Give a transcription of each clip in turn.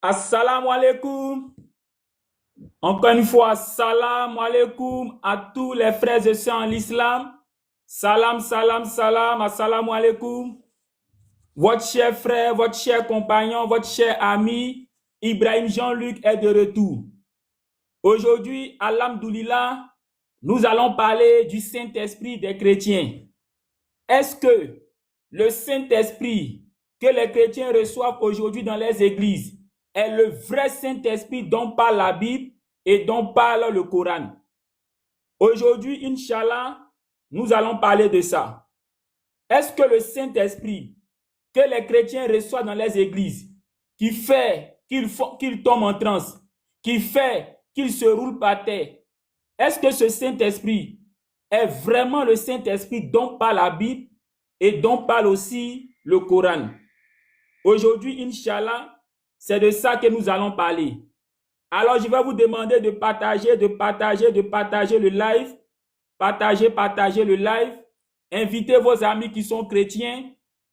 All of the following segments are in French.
Assalamu alaikum. Encore une fois, salam alaikum à tous les frères et sœurs en l'islam. Salam, salam, salam, assalamu alaikum. Votre cher frère, votre cher compagnon, votre cher ami, Ibrahim Jean-Luc est de retour. Aujourd'hui, alhamdoulilah, nous allons parler du Saint-Esprit des chrétiens. Est-ce que le Saint-Esprit que les chrétiens reçoivent aujourd'hui dans les églises est le vrai Saint-Esprit dont parle la Bible et dont parle le Coran? Aujourd'hui, Inch'Allah, nous allons parler de ça. Est-ce que le Saint-Esprit que les chrétiens reçoivent dans les églises, qui fait qu'ils tombent en transe, qui fait qu'ils se roulent par terre, est-ce que ce Saint-Esprit est vraiment le Saint-Esprit dont parle la Bible et dont parle aussi le Coran? Aujourd'hui, Inch'Allah, c'est de ça que nous allons parler. Alors, je vais vous demander de partager le live. Partagez le live. Invitez vos amis qui sont chrétiens.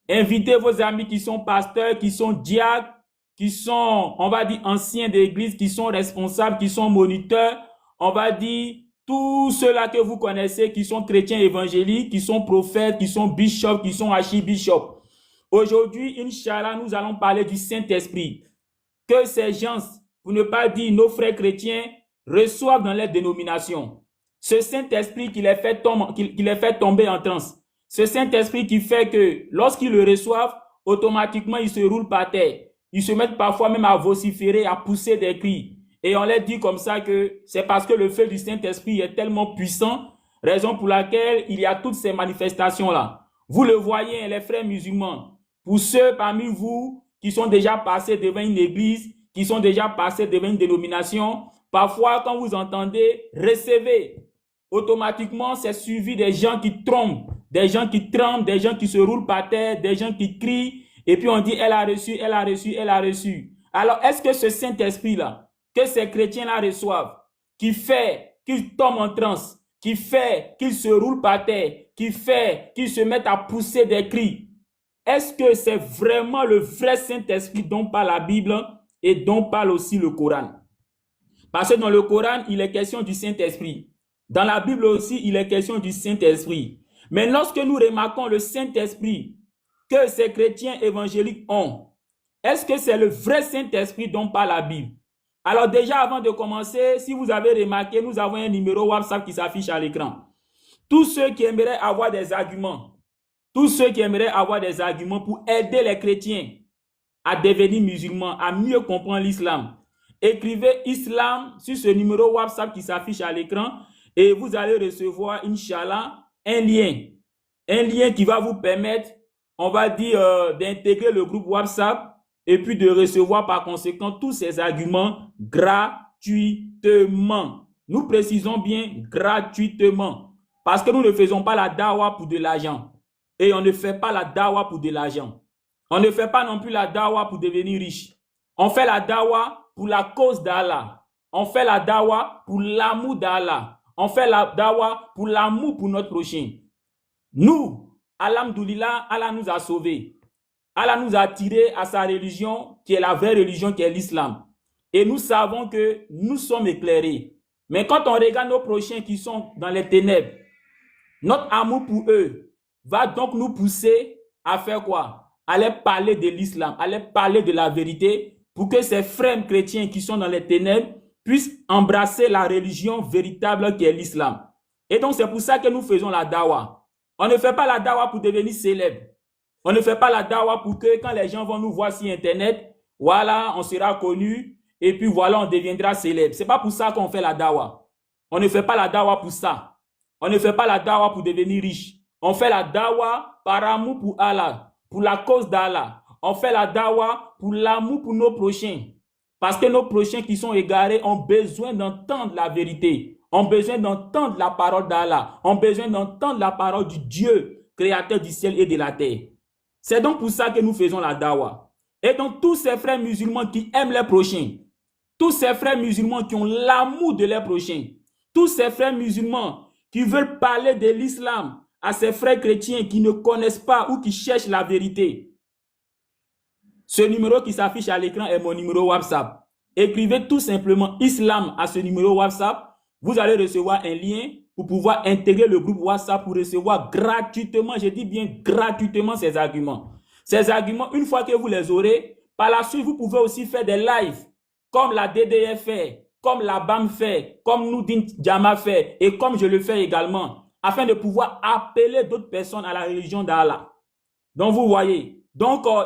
Invitez vos amis qui sont pasteurs, qui sont diacres, qui sont, on va dire, anciens d'église, qui sont responsables, qui sont moniteurs. On va dire, tous ceux-là que vous connaissez, qui sont chrétiens évangéliques, qui sont prophètes, qui sont bishops, qui sont archibishops. Aujourd'hui, Inch'Allah, nous allons parler du Saint-Esprit. Que ces gens, pour ne pas dire nos frères chrétiens, reçoivent dans les dénominations. Ce Saint-Esprit qui les fait tomber en transe. Ce Saint-Esprit qui fait que lorsqu'ils le reçoivent, automatiquement ils se roulent par terre. Ils se mettent parfois même à vociférer, à pousser des cris. Et on leur dit comme ça que c'est parce que le feu du Saint-Esprit est tellement puissant, raison pour laquelle il y a toutes ces manifestations-là. Vous le voyez, les frères musulmans. Pour ceux parmi vous qui sont déjà passés devant une église, qui sont déjà passés devant une dénomination, parfois quand vous entendez « recevez », automatiquement c'est suivi des gens qui trompent, des gens qui tremblent, des gens qui se roulent par terre, des gens qui crient, et puis on dit « elle a reçu, elle a reçu, elle a reçu ». Alors est-ce que ce Saint-Esprit-là, que ces chrétiens-là reçoivent, qui fait qu'ils tombent en transe, qui fait qu'ils se roulent par terre, qui fait qu'ils se mettent à pousser des cris, est-ce que c'est vraiment le vrai Saint-Esprit dont parle la Bible et dont parle aussi le Coran? Parce que dans le Coran, il est question du Saint-Esprit. Dans la Bible aussi, il est question du Saint-Esprit. Mais lorsque nous remarquons le Saint-Esprit que ces chrétiens évangéliques ont, est-ce que c'est le vrai Saint-Esprit dont parle la Bible? Alors déjà, avant de commencer, si vous avez remarqué, nous avons un numéro WhatsApp qui s'affiche à l'écran. Tous ceux qui aimeraient avoir des arguments, tous ceux qui aimeraient avoir des arguments pour aider les chrétiens à devenir musulmans, à mieux comprendre l'islam, écrivez islam sur ce numéro WhatsApp qui s'affiche à l'écran et vous allez recevoir, Inch'Allah, un lien qui va vous permettre, on va dire, d'intégrer le groupe WhatsApp et puis de recevoir par conséquent tous ces arguments gratuitement. Nous précisons bien gratuitement parce que nous ne faisons pas la dawa pour de l'argent. Et on ne fait pas la dawa pour de l'argent. On ne fait pas non plus la dawa pour devenir riche. On fait la dawa pour la cause d'Allah. On fait la dawa pour l'amour d'Allah. On fait la dawa pour l'amour pour notre prochain. Nous, alhamdoulilah, Allah nous a sauvés. Allah nous a attirés à sa religion, qui est la vraie religion, qui est l'islam. Et nous savons que nous sommes éclairés. Mais quand on regarde nos prochains qui sont dans les ténèbres, notre amour pour eux va donc nous pousser à faire quoi? Aller parler de l'islam, aller parler de la vérité pour que ces frères chrétiens qui sont dans les ténèbres puissent embrasser la religion véritable qui est l'islam. Et donc c'est pour ça que nous faisons la dawa. On ne fait pas la dawa pour devenir célèbre. On ne fait pas la dawa pour que quand les gens vont nous voir sur internet, voilà, on sera connu et puis voilà, on deviendra célèbre. C'est pas pour ça qu'on fait la dawa. On ne fait pas la dawa pour ça. On ne fait pas la dawa pour devenir riche. On fait la dawa par amour pour Allah, pour la cause d'Allah. On fait la dawa pour l'amour pour nos prochains. Parce que nos prochains qui sont égarés ont besoin d'entendre la vérité, ont besoin d'entendre la parole d'Allah, ont besoin d'entendre la parole du Dieu, créateur du ciel et de la terre. C'est donc pour ça que nous faisons la dawa. Et donc tous ces frères musulmans qui aiment les prochains, tous ces frères musulmans qui ont l'amour de leurs prochains, tous ces frères musulmans qui veulent parler de l'islam à ces frères chrétiens qui ne connaissent pas ou qui cherchent la vérité. Ce numéro qui s'affiche à l'écran est mon numéro WhatsApp. Écrivez tout simplement Islam à ce numéro WhatsApp. Vous allez recevoir un lien pour pouvoir intégrer le groupe WhatsApp pour recevoir gratuitement, je dis bien gratuitement, ces arguments. Ces arguments, une fois que vous les aurez, par la suite, vous pouvez aussi faire des lives comme la DDF fait, comme la BAM fait, comme Noudin Djama fait et comme je le fais également, afin de pouvoir appeler d'autres personnes à la religion d'Allah. Donc, vous voyez,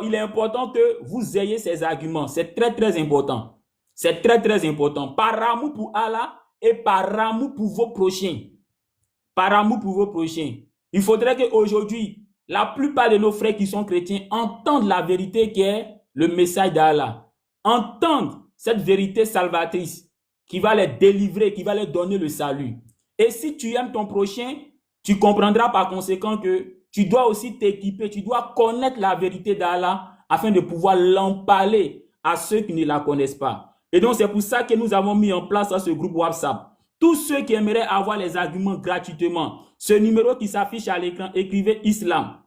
il est important que vous ayez ces arguments. C'est très, très important. C'est très, très important. Par amour pour Allah et par amour pour vos prochains. Par amour pour vos prochains. Il faudrait qu'aujourd'hui, la plupart de nos frères qui sont chrétiens entendent la vérité qui est le message d'Allah. Entendent cette vérité salvatrice qui va les délivrer, qui va les donner le salut. Et si tu aimes ton prochain, tu comprendras par conséquent que tu dois aussi t'équiper, tu dois connaître la vérité d'Allah afin de pouvoir l'en parler à ceux qui ne la connaissent pas. Et donc, c'est pour ça que nous avons mis en place ce groupe WhatsApp. Tous ceux qui aimeraient avoir les arguments gratuitement, ce numéro qui s'affiche à l'écran, écrivez Islam.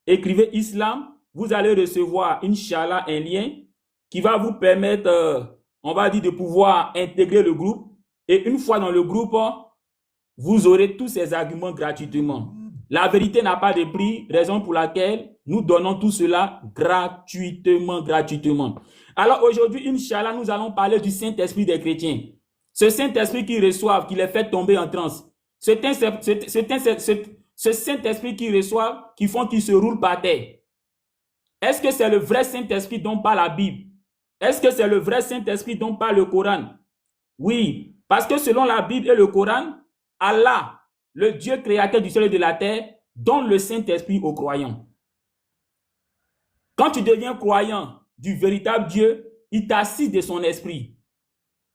Écrivez Islam, vous allez recevoir, Inch'Allah, un lien qui va vous permettre, on va dire, de pouvoir intégrer le groupe. Et une fois dans le groupe, vous aurez tous ces arguments gratuitement. La vérité n'a pas de prix, raison pour laquelle nous donnons tout cela gratuitement, gratuitement. Alors aujourd'hui, Inch'Allah, nous allons parler du Saint-Esprit des chrétiens. Ce Saint-Esprit qu'ils reçoivent, qui les fait tomber en transe. Ce Saint-Esprit qu'ils reçoivent, qui font qu'ils se roulent par terre. Est-ce que c'est le vrai Saint-Esprit dont parle la Bible? Est-ce que c'est le vrai Saint-Esprit dont parle le Coran? Oui, parce que selon la Bible et le Coran, Allah, le Dieu créateur du ciel et de la terre, donne le Saint-Esprit aux croyants. Quand tu deviens croyant du véritable Dieu, il t'assiste de son esprit.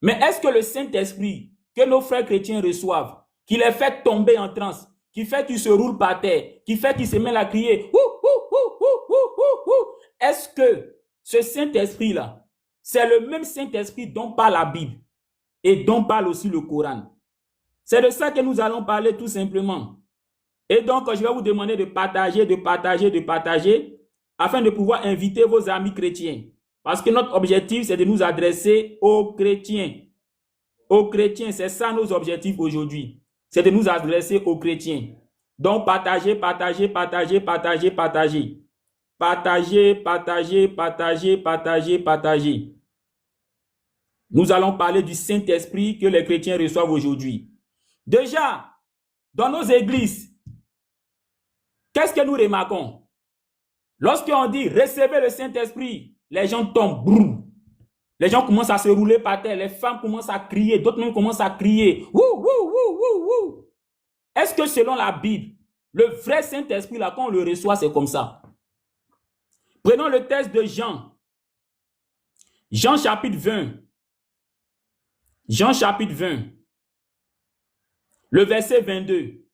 Mais est-ce que le Saint-Esprit que nos frères chrétiens reçoivent, qui les fait tomber en transe, qui fait qu'ils se roulent par terre, qui fait qu'ils se mettent à crier, est-ce que ce Saint-Esprit-là, c'est le même Saint-Esprit dont parle la Bible et dont parle aussi le Coran? C'est de ça que nous allons parler tout simplement. Et donc, je vais vous demander de partager, afin de pouvoir inviter vos amis chrétiens. Parce que notre objectif, c'est de nous adresser aux chrétiens. Aux chrétiens, c'est ça nos objectifs aujourd'hui. C'est de nous adresser aux chrétiens. Donc, partagez. Partagez. Nous allons parler du Saint-Esprit que les chrétiens reçoivent aujourd'hui. Déjà, dans nos églises, qu'est-ce que nous remarquons? Lorsqu'on dit « recevez le Saint-Esprit », les gens tombent, boum. Les gens commencent à se rouler par terre, les femmes commencent à crier, d'autres même commencent à crier. Est-ce que selon la Bible, le vrai Saint-Esprit, là, quand on le reçoit, c'est comme ça? Prenons le texte de Jean. Jean chapitre 20. Jean chapitre 20. Le verset 22.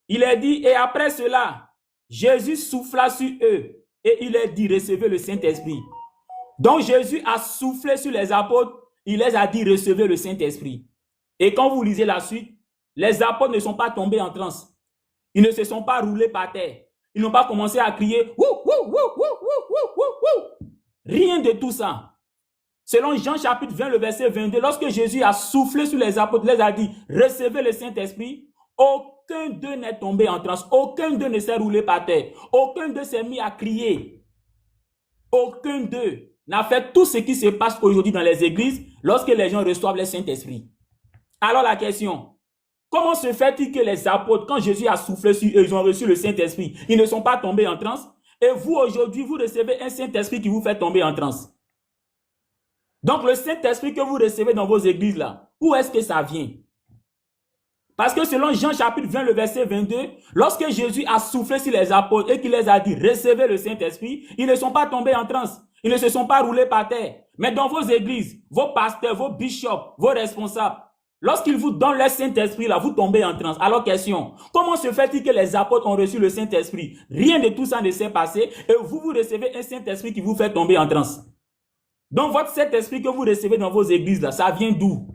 Il est dit, et après cela, Jésus souffla sur eux et il est dit, recevez le Saint-Esprit. Donc Jésus a soufflé sur les apôtres, il les a dit, recevez le Saint-Esprit. Et quand vous lisez la suite, les apôtres ne sont pas tombés en transe. Ils ne se sont pas roulés par terre. Ils n'ont pas commencé à crier, rien de tout ça. Selon Jean chapitre 20, le verset 22, lorsque Jésus a soufflé sur les apôtres, il les a dit, recevez le Saint-Esprit, aucun d'eux n'est tombé en transe, aucun d'eux ne s'est roulé par terre, aucun d'eux s'est mis à crier, aucun d'eux n'a fait tout ce qui se passe aujourd'hui dans les églises lorsque les gens reçoivent le Saint-Esprit. Alors la question, comment se fait-il que les apôtres, quand Jésus a soufflé sur eux, ils ont reçu le Saint-Esprit, ils ne sont pas tombés en transe, et vous aujourd'hui, vous recevez un Saint-Esprit qui vous fait tomber en transe? Donc, le Saint-Esprit que vous recevez dans vos églises là, où est-ce que ça vient? Parce que selon Jean chapitre 20, le verset 22, lorsque Jésus a soufflé sur les apôtres et qu'il les a dit, recevez le Saint-Esprit, ils ne sont pas tombés en transe. Ils ne se sont pas roulés par terre. Mais dans vos églises, vos pasteurs, vos bishops, vos responsables, lorsqu'ils vous donnent le Saint-Esprit là, vous tombez en transe. Alors question, comment se fait-il que les apôtres ont reçu le Saint-Esprit? Rien de tout ça ne s'est passé et vous recevez un Saint-Esprit qui vous fait tomber en transe. Donc, votre Saint-Esprit que vous recevez dans vos églises, là, ça vient d'où?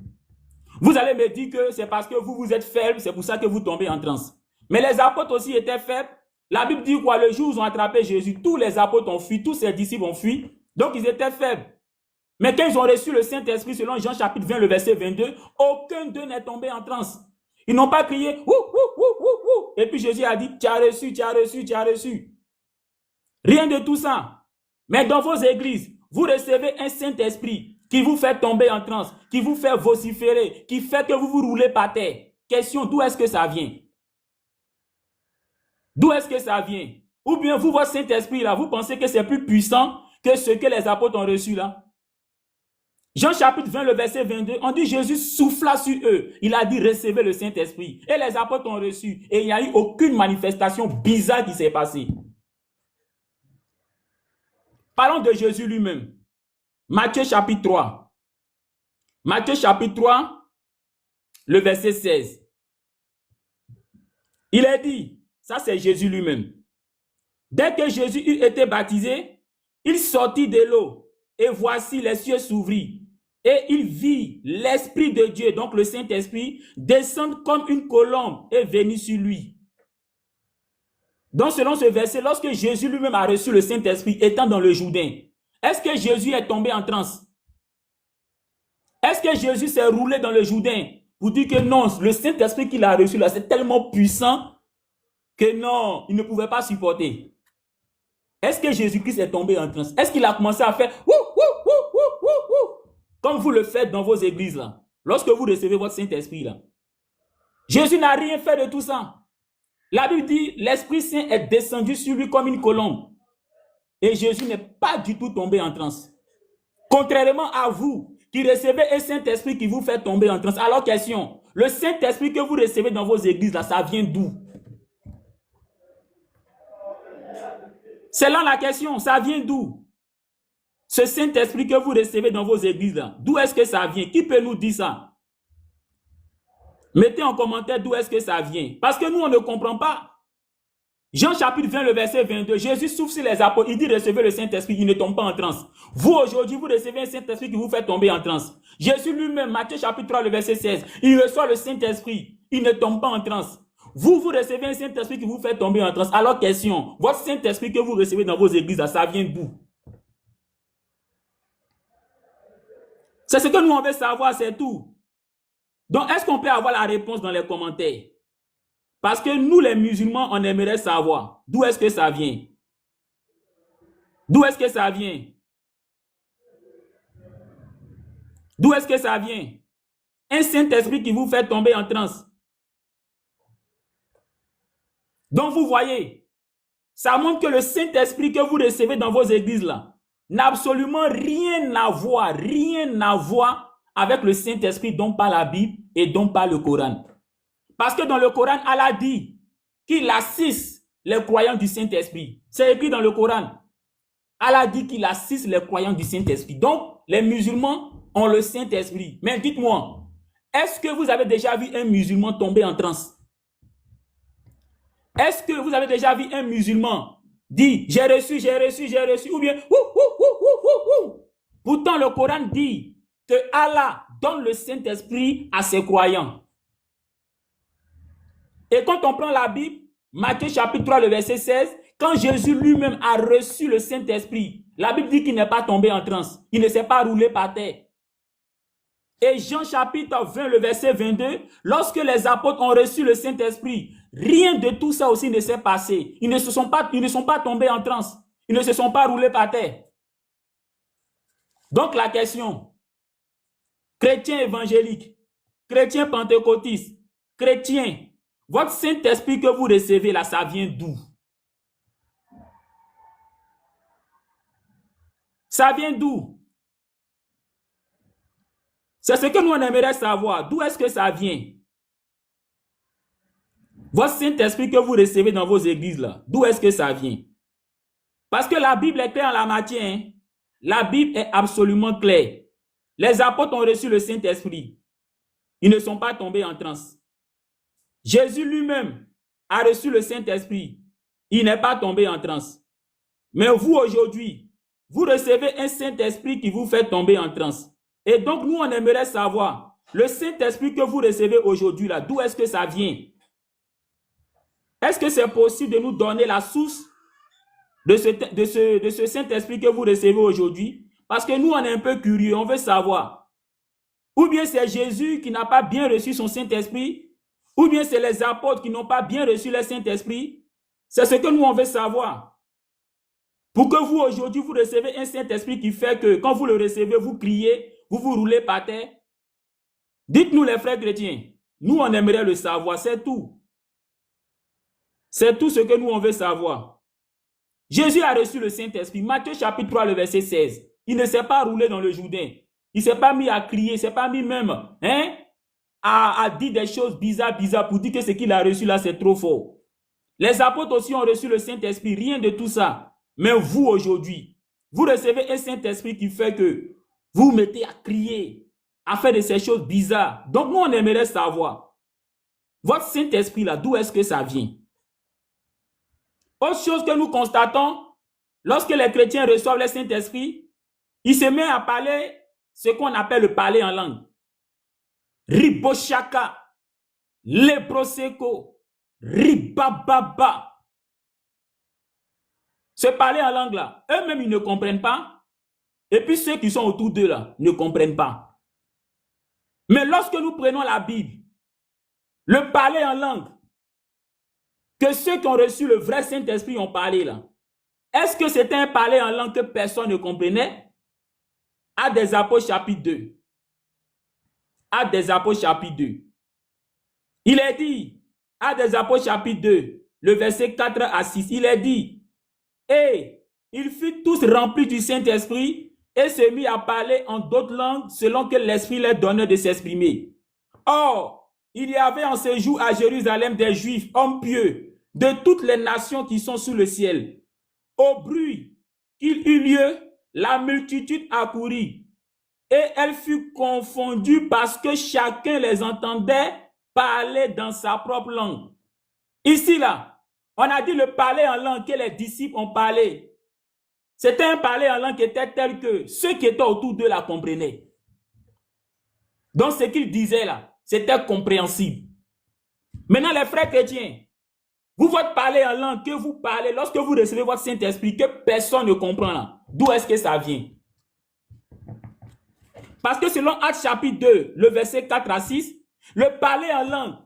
Vous allez me dire que c'est parce que vous êtes faible, c'est pour ça que vous tombez en transe. Mais les apôtres aussi étaient faibles. La Bible dit quoi? Le jour où ils ont attrapé Jésus, tous les apôtres ont fui, tous ses disciples ont fui. Donc, ils étaient faibles. Mais quand ils ont reçu le Saint-Esprit, selon Jean chapitre 20, le verset 22, aucun d'eux n'est tombé en transe. Ils n'ont pas crié, ouh, ouh, ouh, ouh, ouh. Et puis Jésus a dit, tu as reçu, tu as reçu, tu as reçu. Rien de tout ça. Mais dans vos églises, vous recevez un Saint-Esprit qui vous fait tomber en transe, qui vous fait vociférer, qui fait que vous vous roulez par terre. Question, d'où est-ce que ça vient? D'où est-ce que ça vient? Ou bien vous, votre Saint-Esprit là, vous pensez que c'est plus puissant que ce que les apôtres ont reçu là? Jean chapitre 20, le verset 22, on dit Jésus souffla sur eux. Il a dit recevez le Saint-Esprit. Et les apôtres ont reçu. Et il n'y a eu aucune manifestation bizarre qui s'est passée. Parlons de Jésus lui-même. Matthieu chapitre 3. Matthieu chapitre 3, le verset 16. Il est dit, ça c'est Jésus lui-même. Dès que Jésus eut été baptisé, il sortit de l'eau. Et voici les cieux s'ouvrirent. Et il vit l'Esprit de Dieu, donc le Saint-Esprit, descendre comme une colombe et venir sur lui. Donc selon ce verset, lorsque Jésus lui-même a reçu le Saint-Esprit étant dans le Jourdain, est-ce que Jésus est tombé en transe? Est-ce que Jésus s'est roulé dans le Jourdain pour dire que non, le Saint-Esprit qu'il a reçu là, c'est tellement puissant que non, il ne pouvait pas supporter? Est-ce que Jésus-Christ est tombé en transe? Est-ce qu'il a commencé à faire comme vous le faites dans vos églises là, lorsque vous recevez votre Saint-Esprit là? Jésus n'a rien fait de tout ça. La Bible dit, l'Esprit Saint est descendu sur lui comme une colombe. Et Jésus n'est pas du tout tombé en transe. Contrairement à vous, qui recevez un Saint-Esprit qui vous fait tomber en transe. Alors question, le Saint-Esprit que vous recevez dans vos églises là, ça vient d'où? C'est là la question, ça vient d'où? Ce Saint-Esprit que vous recevez dans vos églises là, d'où est-ce que ça vient? Qui peut nous dire ça? Mettez en commentaire d'où est-ce que ça vient. Parce que nous, on ne comprend pas. Jean chapitre 20, le verset 22, Jésus souffle sur les apôtres, il dit recevez le Saint-Esprit, il ne tombe pas en transe. Vous, aujourd'hui, vous recevez un Saint-Esprit qui vous fait tomber en transe. Jésus lui-même, Matthieu chapitre 3, le verset 16, il reçoit le Saint-Esprit, il ne tombe pas en transe. Vous, vous recevez un Saint-Esprit qui vous fait tomber en transe. Alors, question, votre Saint-Esprit que vous recevez dans vos églises, ça vient d'où? C'est ce que nous, on veut savoir, c'est tout. Donc, est-ce qu'on peut avoir la réponse dans les commentaires? Parce que nous, les musulmans, on aimerait savoir d'où est-ce que ça vient. D'où est-ce que ça vient? D'où est-ce que ça vient? Un Saint-Esprit qui vous fait tomber en transe. Donc, vous voyez, ça montre que le Saint-Esprit que vous recevez dans vos églises là n'a absolument rien à voir avec le Saint-Esprit dont parle la Bible et dont parle le Coran. Parce que dans le Coran, Allah dit qu'il assiste les croyants du Saint-Esprit. C'est écrit dans le Coran. Allah dit qu'il assiste les croyants du Saint-Esprit. Donc, les musulmans ont le Saint-Esprit. Mais dites-moi, est-ce que vous avez déjà vu un musulman tomber en transe? Est-ce que vous avez déjà vu un musulman dire j'ai reçu, ou bien Pourtant, le Coran dit que Allah donne le Saint-Esprit à ses croyants. Et quand on prend la Bible, Matthieu chapitre 3, le verset 16, quand Jésus lui-même a reçu le Saint-Esprit, la Bible dit qu'il n'est pas tombé en transe. Il ne s'est pas roulé par terre. Et Jean chapitre 20, le verset 22, lorsque les apôtres ont reçu le Saint-Esprit, rien de tout ça aussi ne s'est passé. Ils ne sont pas tombés en transe. Ils ne se sont pas roulés par terre. Donc la question, chrétiens évangéliques, chrétiens pentecôtistes, chrétiens, votre Saint-Esprit que vous recevez là, ça vient d'où? Ça vient d'où? C'est ce que nous on aimerait savoir. D'où est-ce que ça vient? Votre Saint-Esprit que vous recevez dans vos églises là, d'où est-ce que ça vient? Parce que la Bible est claire en la matière. Hein? La Bible est absolument claire. Les apôtres ont reçu le Saint-Esprit. Ils ne sont pas tombés en transe. Jésus lui-même a reçu le Saint-Esprit. Il n'est pas tombé en transe. Mais vous aujourd'hui, vous recevez un Saint-Esprit qui vous fait tomber en transe. Et donc nous on aimerait savoir, le Saint-Esprit que vous recevez aujourd'hui là, d'où est-ce que ça vient? Est-ce que c'est possible de nous donner la source de ce Saint-Esprit que vous recevez aujourd'hui? Parce que nous, on est un peu curieux, on veut savoir. Ou bien c'est Jésus qui n'a pas bien reçu son Saint-Esprit, ou bien c'est les apôtres qui n'ont pas bien reçu le Saint-Esprit. C'est ce que nous, on veut savoir. Pour que vous, aujourd'hui, vous recevez un Saint-Esprit qui fait que quand vous le recevez, vous criez, vous vous roulez par terre. Dites-nous, les frères chrétiens, nous, on aimerait le savoir, c'est tout. C'est tout ce que nous, on veut savoir. Jésus a reçu le Saint-Esprit. Matthieu chapitre 3, le verset 16. Il ne s'est pas roulé dans le Jourdain. Il ne s'est pas mis à crier, il ne s'est pas mis même à dire des choses bizarres pour dire que ce qu'il a reçu là, c'est trop fort. Les apôtres aussi ont reçu le Saint-Esprit, rien de tout ça. Mais vous, aujourd'hui, vous recevez un Saint-Esprit qui fait que vous vous mettez à crier, à faire de ces choses bizarres. Donc, nous, on aimerait savoir, votre Saint-Esprit là, d'où est-ce que ça vient? Autre chose que nous constatons, lorsque les chrétiens reçoivent le Saint-Esprit, ils se mettent à parler ce qu'on appelle le parler en langue. Riboshaka, lebroseko, ribababa. Ce parler en langue là, eux-mêmes ils ne comprennent pas. Et puis ceux qui sont autour d'eux là ne comprennent pas. Mais lorsque nous prenons la Bible, le parler en langue, que ceux qui ont reçu le vrai Saint-Esprit ont parlé là, est-ce que c'était un parler en langue que personne ne comprenait? Actes des Apôtres chapitre 2. Actes des Apôtres chapitre 2. Il est dit, Actes des Apôtres chapitre 2, le verset 4 à 6, il est dit, et ils furent tous remplis du Saint-Esprit et se mit à parler en d'autres langues selon que l'Esprit leur donnait de s'exprimer. Or, il y avait en ce jour à Jérusalem des Juifs, hommes pieux, de toutes les nations qui sont sous le ciel. Au bruit qu'il eut lieu, la multitude accourut et elle fut confondue parce que chacun les entendait parler dans sa propre langue. Ici, là, on a dit le parler en langue que les disciples ont parlé. C'était un parler en langue qui était tel que ceux qui étaient autour d'eux la comprenaient. Donc, ce qu'ils disaient là, c'était compréhensible. Maintenant, les frères chrétiens, vous, votre parler en langue que vous parlez, lorsque vous recevez votre Saint-Esprit, que personne ne comprend là, d'où est-ce que ça vient? Parce que selon Actes chapitre 2, le verset 4 à 6, le parler en langue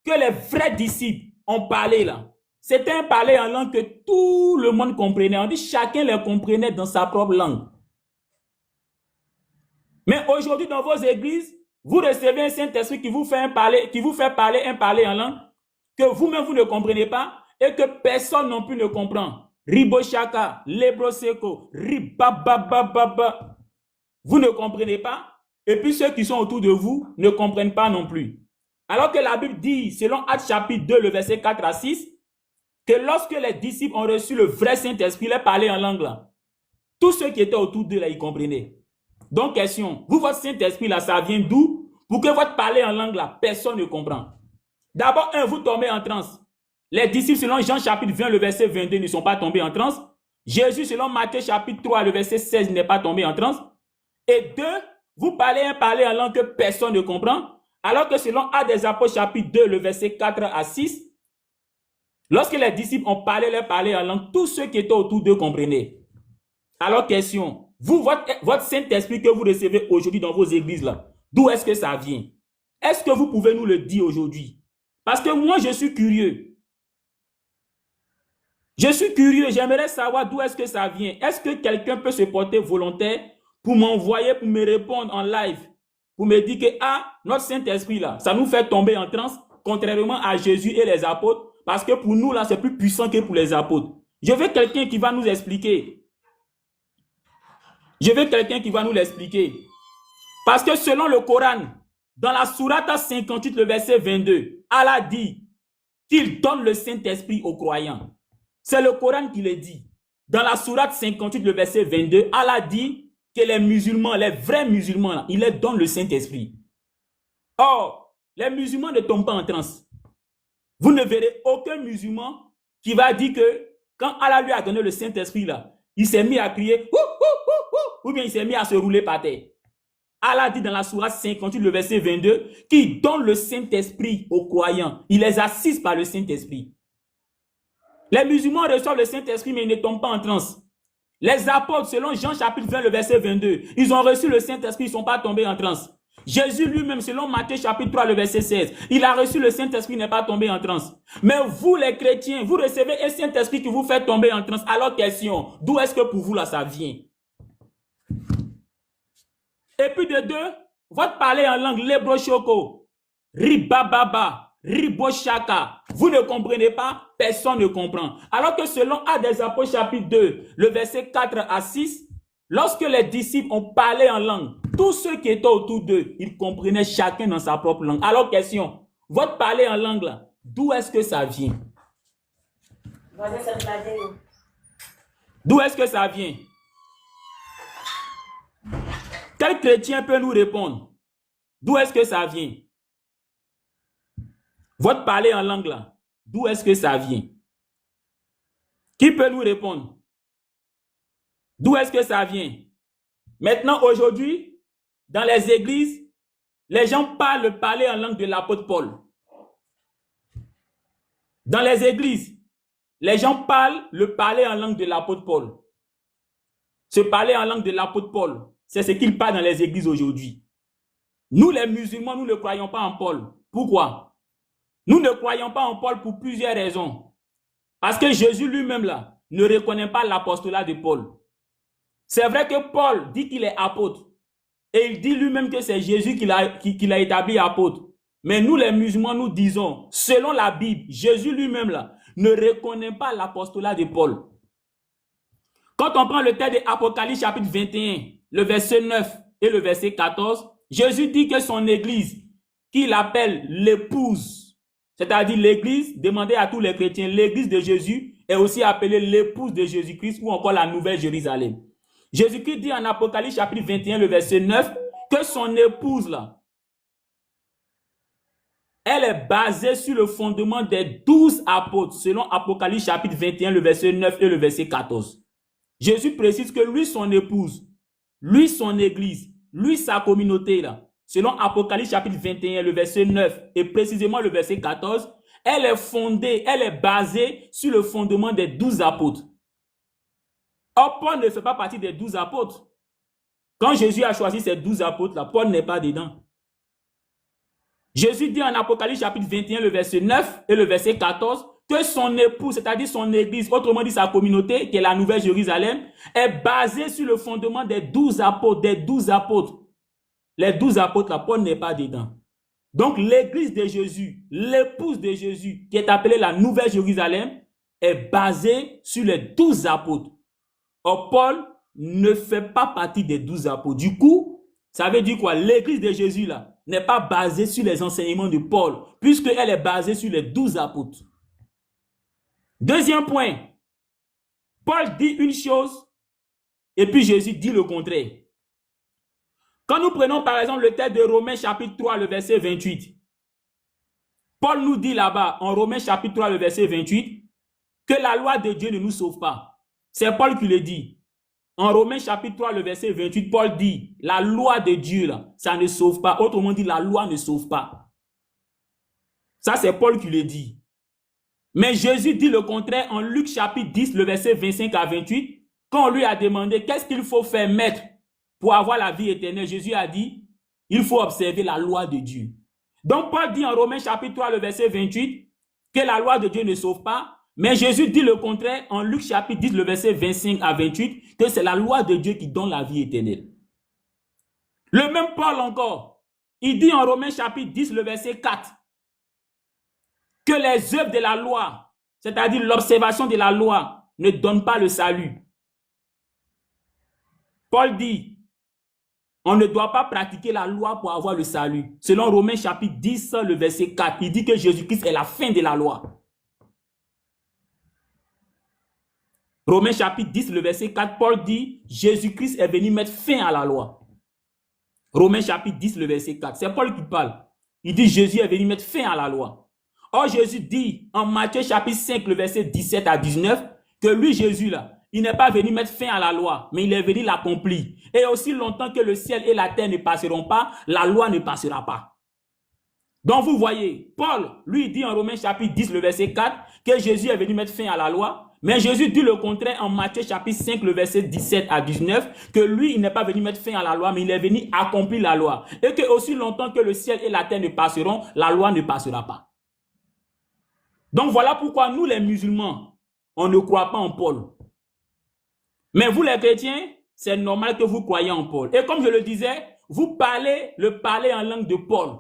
que les vrais disciples ont parlé là, c'était un parler en langue que tout le monde comprenait. On dit chacun les comprenait dans sa propre langue. Mais aujourd'hui, dans vos églises, vous recevez un Saint-Esprit qui vous fait parler un parler en langue que vous-même vous ne comprenez pas et que personne non plus ne comprend. Riboshaka, lebroseko, ribababababa. Vous ne comprenez pas et puis ceux qui sont autour de vous ne comprennent pas non plus. Alors que la Bible dit, selon Actes chapitre 2, le verset 4 à 6, que lorsque les disciples ont reçu le vrai Saint-Esprit, les parler en langue là, tous ceux qui étaient autour d'eux là, ils comprenaient. Donc, question, vous, votre Saint-Esprit là, ça vient d'où? Pour que votre parler en langue là, personne ne comprend. D'abord, vous tombez en transe. Les disciples, selon Jean chapitre 20, le verset 22, ne sont pas tombés en transe. Jésus, selon Matthieu chapitre 3, le verset 16, n'est pas tombé en transe. Et deux, vous parlez un parler en langue que personne ne comprend. Alors que selon Actes des Apôtres chapitre 2, le verset 4 à 6, lorsque les disciples ont parlé leur parler en langue, tous ceux qui étaient autour d'eux comprenaient. Alors, question, vous, votre Saint-Esprit que vous recevez aujourd'hui dans vos églises là, d'où est-ce que ça vient? Est-ce que vous pouvez nous le dire aujourd'hui? Parce que moi, je suis curieux. Je suis curieux, j'aimerais savoir d'où est-ce que ça vient. Est-ce que quelqu'un peut se porter volontaire pour m'envoyer, pour me répondre en live, pour me dire que, notre Saint-Esprit là, ça nous fait tomber en transe, contrairement à Jésus et les apôtres, parce que pour nous là, c'est plus puissant que pour les apôtres. Je veux quelqu'un qui va nous expliquer. Je veux quelqu'un qui va nous l'expliquer. Parce que selon le Coran, dans la sourate 58, le verset 22, Allah dit qu'il donne le Saint-Esprit aux croyants. C'est le Coran qui le dit. Dans la sourate 58, le verset 22, Allah dit que les musulmans, les vrais musulmans, il leur donne le Saint-Esprit. Or, les musulmans ne tombent pas en transe. Vous ne verrez aucun musulman qui va dire que quand Allah lui a donné le Saint-Esprit là, il s'est mis à crier ou bien il s'est mis à se rouler par terre. Allah dit dans la sourate 58, le verset 22, qu'il donne le Saint-Esprit aux croyants. Il les assiste par le Saint-Esprit. Les musulmans reçoivent le Saint-Esprit, mais ils ne tombent pas en transe. Les apôtres, selon Jean chapitre 20, le verset 22, ils ont reçu le Saint-Esprit, ils ne sont pas tombés en transe. Jésus lui-même, selon Matthieu chapitre 3, le verset 16, il a reçu le Saint-Esprit, il n'est pas tombé en transe. Mais vous, les chrétiens, vous recevez un Saint-Esprit qui vous fait tomber en transe. Alors, question, d'où est-ce que pour vous, là, ça vient? Et puis de deux, votre parler en langue, lebrochoko, ribababa, ribochaka, vous ne comprenez pas, personne ne comprend. Alors que selon Actes des Apôtres chapitre 2, le verset 4 à 6, lorsque les disciples ont parlé en langue, tous ceux qui étaient autour d'eux, ils comprenaient chacun dans sa propre langue. Alors question, votre parler en langue là, d'où est-ce que ça vient? D'où est-ce que ça vient? Quel chrétien peut nous répondre? D'où est-ce que ça vient? Votre parler en langue là, d'où est-ce que ça vient? Qui peut nous répondre? D'où est-ce que ça vient? Maintenant, aujourd'hui, dans les églises, les gens parlent le parler en langue de l'apôtre Paul. Dans les églises, les gens parlent le parler en langue de l'apôtre Paul. Ce parler en langue de l'apôtre Paul, c'est ce qu'il parle dans les églises aujourd'hui. Nous, les musulmans, nous ne croyons pas en Paul. Pourquoi? Nous ne croyons pas en Paul pour plusieurs raisons. Parce que Jésus lui-même là ne reconnaît pas l'apostolat de Paul. C'est vrai que Paul dit qu'il est apôtre. Et il dit lui-même que c'est Jésus qui l'a établi apôtre. Mais nous les musulmans, nous disons, selon la Bible, Jésus lui-même là ne reconnaît pas l'apostolat de Paul. Quand on prend le texte de Apocalypse chapitre 21, le verset 9 et le verset 14, Jésus dit que son église, qu'il appelle l'épouse, c'est-à-dire l'église, demandez à tous les chrétiens, l'église de Jésus est aussi appelée l'épouse de Jésus-Christ ou encore la nouvelle Jérusalem. Jésus-Christ dit en Apocalypse chapitre 21, le verset 9, que son épouse là, elle est basée sur le fondement des 12 apôtres, selon Apocalypse chapitre 21, le verset 9 et le verset 14. Jésus précise que lui, son épouse, lui, son église, lui, sa communauté là, selon Apocalypse chapitre 21, le verset 9 et précisément le verset 14, elle est fondée, elle est basée sur le fondement des 12 apôtres. Or, Paul ne fait pas partie des 12 apôtres. Quand Jésus a choisi ces 12 apôtres là, Paul n'est pas dedans. Jésus dit en Apocalypse chapitre 21, le verset 9 et le verset 14, que son épouse, c'est-à-dire son église, autrement dit sa communauté, qui est la nouvelle Jérusalem, est basée sur le fondement des 12 apôtres, Les 12 apôtres, là, Paul n'est pas dedans. Donc, l'église de Jésus, l'épouse de Jésus, qui est appelée la nouvelle Jérusalem, est basée sur les 12 apôtres. Or, Paul ne fait pas partie des 12 apôtres. Du coup, ça veut dire quoi? L'église de Jésus, là, n'est pas basée sur les enseignements de Paul, puisqu'elle est basée sur les 12 apôtres. Deuxième point, Paul dit une chose, et puis Jésus dit le contraire. Quand nous prenons par exemple le texte de Romains chapitre 3, le verset 28, Paul nous dit là-bas, en Romains chapitre 3, le verset 28, que la loi de Dieu ne nous sauve pas. C'est Paul qui le dit. En Romains chapitre 3, le verset 28, Paul dit, la loi de Dieu, là, ça ne sauve pas. Autrement dit, la loi ne sauve pas. Ça, c'est Paul qui le dit. Mais Jésus dit le contraire en Luc chapitre 10, le verset 25 à 28, quand on lui a demandé qu'est-ce qu'il faut faire, maître, pour avoir la vie éternelle. Jésus a dit, il faut observer la loi de Dieu. Donc, Paul dit en Romains chapitre 3, le verset 28, que la loi de Dieu ne sauve pas. Mais Jésus dit le contraire en Luc chapitre 10, le verset 25 à 28, que c'est la loi de Dieu qui donne la vie éternelle. Le même Paul encore, il dit en Romains chapitre 10, le verset 4, que les œuvres de la loi, c'est-à-dire l'observation de la loi, ne donnent pas le salut. Paul dit, on ne doit pas pratiquer la loi pour avoir le salut. Selon Romains chapitre 10, le verset 4, il dit que Jésus-Christ est la fin de la loi. Romains chapitre 10, le verset 4, Paul dit, Jésus-Christ est venu mettre fin à la loi. Romains chapitre 10, le verset 4, c'est Paul qui parle. Il dit, Jésus est venu mettre fin à la loi. Or, Jésus dit, en Matthieu chapitre 5, le verset 17 à 19, que lui, Jésus, là, il n'est pas venu mettre fin à la loi, mais il est venu l'accomplir. Et aussi longtemps que le ciel et la terre ne passeront pas, la loi ne passera pas. Donc vous voyez, Paul, lui, dit en Romains chapitre 10, le verset 4, que Jésus est venu mettre fin à la loi. Mais Jésus dit le contraire en Matthieu chapitre 5, le verset 17 à 19, que lui, il n'est pas venu mettre fin à la loi, mais il est venu accomplir la loi. Et que aussi longtemps que le ciel et la terre ne passeront, la loi ne passera pas. Donc voilà pourquoi nous, les musulmans, on ne croit pas en Paul. Mais vous, les chrétiens, c'est normal que vous croyez en Paul. Et comme je le disais, vous parlez le parler en langue de Paul,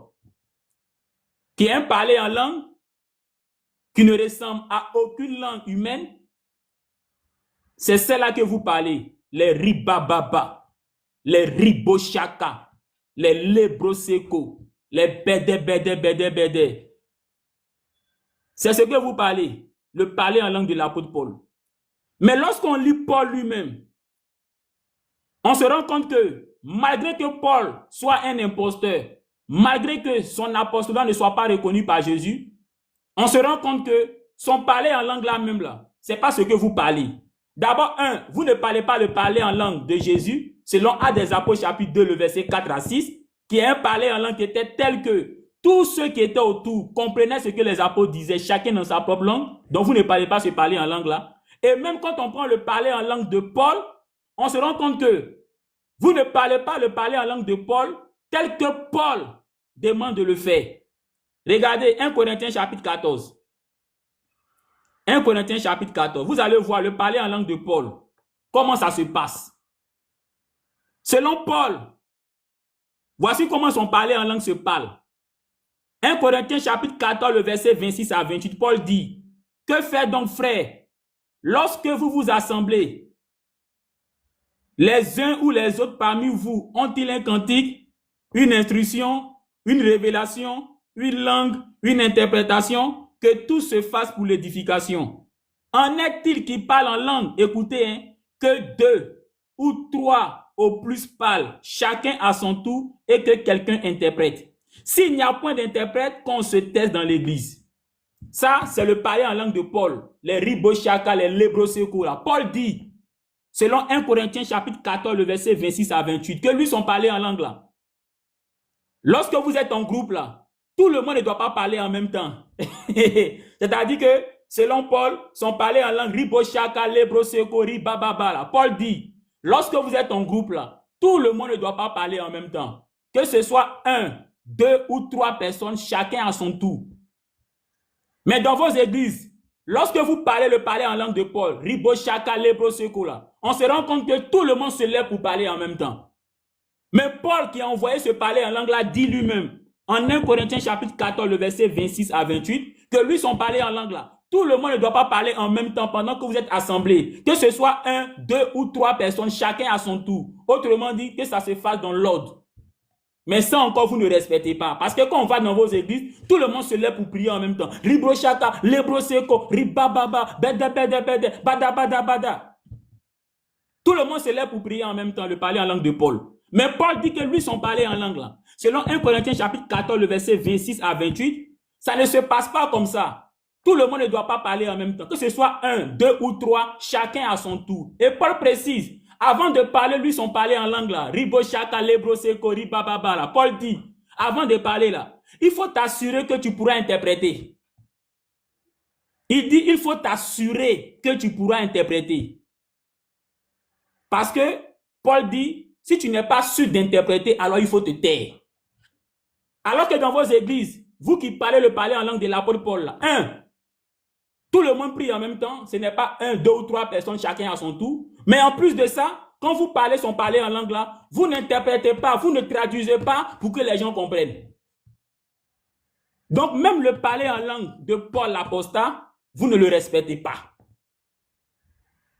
qui est un parler en langue qui ne ressemble à aucune langue humaine. C'est celle-là que vous parlez. Les ribababa, les riboshaka, les lebroseko, les bede. C'est ce que vous parlez, le parler en langue de l'apôtre Paul. Mais lorsqu'on lit Paul lui-même, on se rend compte que malgré que Paul soit un imposteur, malgré que son apostolat ne soit pas reconnu par Jésus, on se rend compte que son parler en langue là même là, c'est pas ce que vous parlez. D'abord, vous ne parlez pas le parler en langue de Jésus, selon Actes des Apôtres chapitre 2, le verset 4 à 6, qui est un parler en langue qui était tel que tous ceux qui étaient autour comprenaient ce que les apôtres disaient, chacun dans sa propre langue. Donc vous ne parlez pas ce parler en langue là. Et même quand on prend le parler en langue de Paul, on se rend compte que vous ne parlez pas le parler en langue de Paul tel que Paul demande de le faire. Regardez 1 Corinthiens chapitre 14. 1 Corinthiens chapitre 14. Vous allez voir le parler en langue de Paul. Comment ça se passe? Selon Paul, voici comment son parler en langue se parle. 1 Corinthiens chapitre 14, le verset 26 à 28, Paul dit, « Que faire donc, frères, lorsque vous vous assemblez, les uns ou les autres parmi vous ont-ils un cantique, une instruction, une révélation, une langue, une interprétation, que tout se fasse pour l'édification? En est-il qui parle en langue? Écoutez, hein, que 2 ou 3 au plus parlent, chacun à son tour, et que quelqu'un interprète. S'il n'y a point d'interprète, qu'on se taise dans l'église. » Ça, c'est le parler en langue de Paul. Les riboshaka, les lebroseko. Paul dit, selon 1 Corinthiens chapitre 14, le verset 26 à 28, que lui, son parler en langue là. Lorsque vous êtes en groupe là, tout le monde ne doit pas parler en même temps. C'est-à-dire que, selon Paul, son parler en langue riboshaka, lebroseko, ribababa là. Paul dit, lorsque vous êtes en groupe là, tout le monde ne doit pas parler en même temps. Que ce soit 1, 2 ou 3 personnes, chacun à son tour. Mais dans vos églises, lorsque vous parlez le parler en langue de Paul, riboshaka, lebroseko là, on se rend compte que tout le monde se lève pour parler en même temps. Mais Paul qui a envoyé ce parler en langue là dit lui-même, en 1 Corinthiens chapitre 14, le verset 26 à 28, que lui son parler en langue là, tout le monde ne doit pas parler en même temps pendant que vous êtes assemblés. Que ce soit 1, 2 ou 3 personnes, chacun à son tour. Autrement dit, que ça se fasse dans l'ordre. Mais ça encore, vous ne respectez pas. Parce que quand on va dans vos églises, tout le monde se lève pour prier en même temps. Ribroshaka, lebroseko, ribababa, bede, bada. Tout le monde se lève pour prier en même temps, le parler en langue de Paul. Mais Paul dit que lui, son parler en langue là, selon 1 Corinthiens chapitre 14, le verset 26 à 28, ça ne se passe pas comme ça. Tout le monde ne doit pas parler en même temps. Que ce soit 1, 2 ou 3, chacun à son tour. Et Paul précise, avant de parler, lui, son parler en langue là, riboshaka, lebroseko, ribababa là, Paul dit, avant de parler là, il faut t'assurer que tu pourras interpréter. Il dit, il faut t'assurer que tu pourras interpréter. Parce que Paul dit, si tu n'es pas sûr d'interpréter, alors il faut te taire. Alors que dans vos églises, vous qui parlez le parler en langue de l'apôtre Paul là, 1, tout le monde prie en même temps, ce n'est pas 1, 2 ou 3 personnes, chacun à son tour. Mais en plus de ça, quand vous parlez son parler en langue là, vous n'interprétez pas, vous ne traduisez pas pour que les gens comprennent. Donc même le parler en langue de Paul l'apostat, vous ne le respectez pas.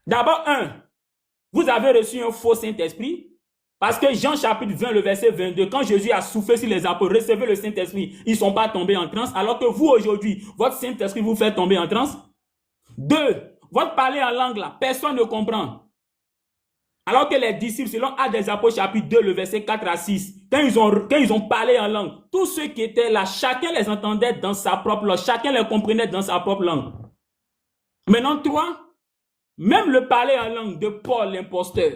D'abord, 1, vous avez reçu un faux Saint-Esprit, parce que Jean chapitre 20, le verset 22, quand Jésus a soufflé sur les apôtres, recevez le Saint-Esprit, ils ne sont pas tombés en transe, alors que vous aujourd'hui, votre Saint-Esprit vous fait tomber en transe. 2, votre parler en langue là, personne ne comprend. Alors que les disciples, selon Actes des Apôtres chapitre 2, le verset 4 à 6, quand ils ont parlé en langue, tous ceux qui étaient là, chacun les entendait dans sa propre langue, chacun les comprenait dans sa propre langue. Maintenant, 3, même le parler en langue de Paul l'imposteur,